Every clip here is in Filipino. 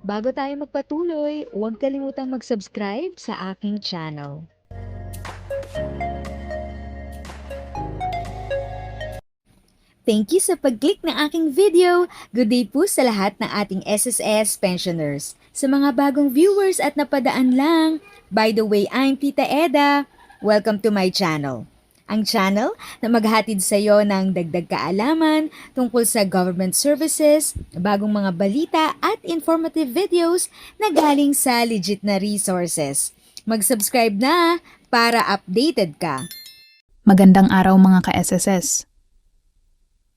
Bago tayo magpatuloy, huwag kalimutang mag-subscribe sa aking channel. Thank you sa pag-click ng aking video. Good day po sa lahat ng ating SSS pensioners. Sa mga bagong viewers at napadaan lang, by the way, I'm Tita Eda. Welcome to my channel. Ang channel na maghatid sa iyo ng dagdag kaalaman tungkol sa government services, bagong mga balita at informative videos na galing sa legit na resources. Mag-subscribe na para updated ka. Magandang araw mga ka-SSS.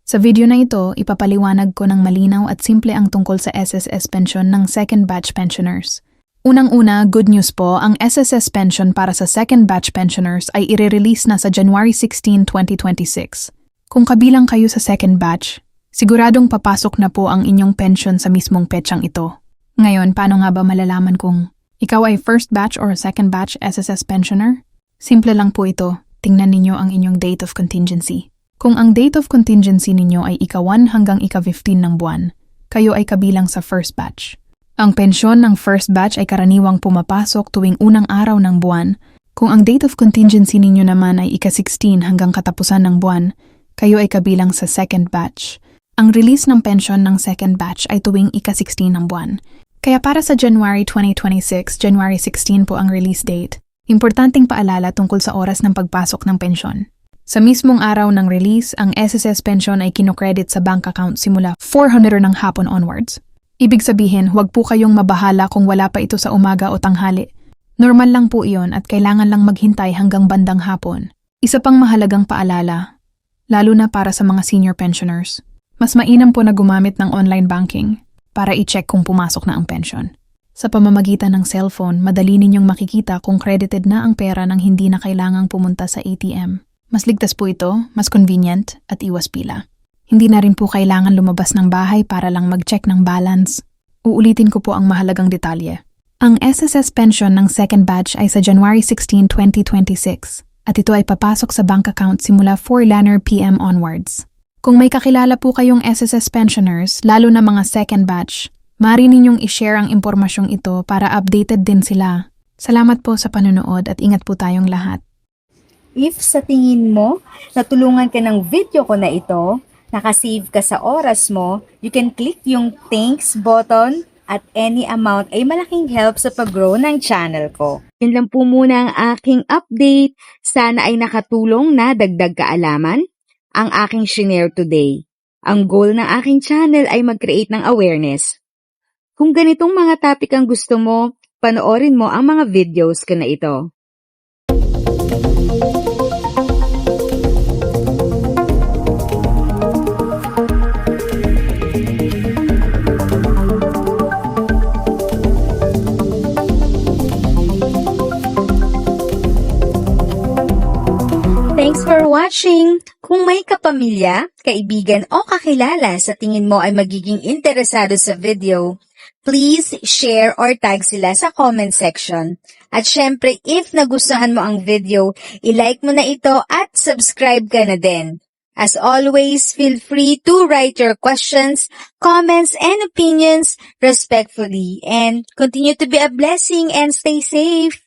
Sa video na ito, ipapaliwanag ko ng malinaw at simple ang tungkol sa SSS pension ng second batch pensioners. Unang-una, good news po, ang SSS pension para sa second batch pensioners ay i-release na sa January 16, 2026. Kung kabilang kayo sa second batch, siguradong papasok na po ang inyong pension sa mismong petsang ito. Ngayon, paano nga ba malalaman kung ikaw ay first batch or second batch SSS pensioner? Simple lang po ito, tingnan ninyo ang inyong date of contingency. Kung ang date of contingency ninyo ay ika-1 hanggang ika-15 ng buwan, kayo ay kabilang sa first batch. Ang pensyon ng first batch ay karaniwang pumapasok tuwing unang araw ng buwan. Kung ang date of contingency ninyo naman ay ika-16 hanggang katapusan ng buwan, kayo ay kabilang sa second batch. Ang release ng pensyon ng second batch ay tuwing ika-16 ng buwan. Kaya para sa January 2026, January 16 po ang release date. Importanteng paalala tungkol sa oras ng pagpasok ng pensyon. Sa mismong araw ng release, ang SSS pension ay kinokredit sa bank account simula 400 ng hapon onwards. Ibig sabihin, huwag po kayong mabahala kung wala pa ito sa umaga o tanghali. Normal lang po iyon at kailangan lang maghintay hanggang bandang hapon. Isa pang mahalagang paalala, lalo na para sa mga senior pensioners, mas mainam po na gumamit ng online banking para i-check kung pumasok na ang pension. Sa pamamagitan ng cellphone, madali ninyong makikita kung credited na ang pera nang hindi na kailangang pumunta sa ATM. Mas ligtas po ito, mas convenient, at iwas pila. Hindi na rin po kailangan lumabas ng bahay para lang mag-check ng balance. Uulitin ko po ang mahalagang detalye. Ang SSS pension ng second batch ay sa January 16, 2026, at ito ay papasok sa bank account simula 4 Laner PM onwards. Kung may kakilala po kayong SSS pensioners, lalo na mga second batch, maaari ninyong i-share ang impormasyong ito para updated din sila. Salamat po sa panonood at ingat po tayong lahat. If sa tingin mo, natulungan ka ng video ko na ito, nakasave ka sa oras mo, you can click yung thanks button at any amount ay malaking help sa pag-grow ng channel ko. Yun lang po muna ang aking update. Sana ay nakatulong na dagdag kaalaman ang aking shinare today. Ang goal ng aking channel ay mag-create ng awareness. Kung ganitong mga topic ang gusto mo, panoorin mo ang mga videos ko na ito. Thanks for watching! Kung may kapamilya, kaibigan o kakilala sa tingin mo ay magiging interesado sa video, please share or tag sila sa comment section. At syempre, if nagustuhan mo ang video, i-like mo na ito at subscribe ka na din. As always, feel free to write your questions, comments, and opinions respectfully. And continue to be a blessing and stay safe!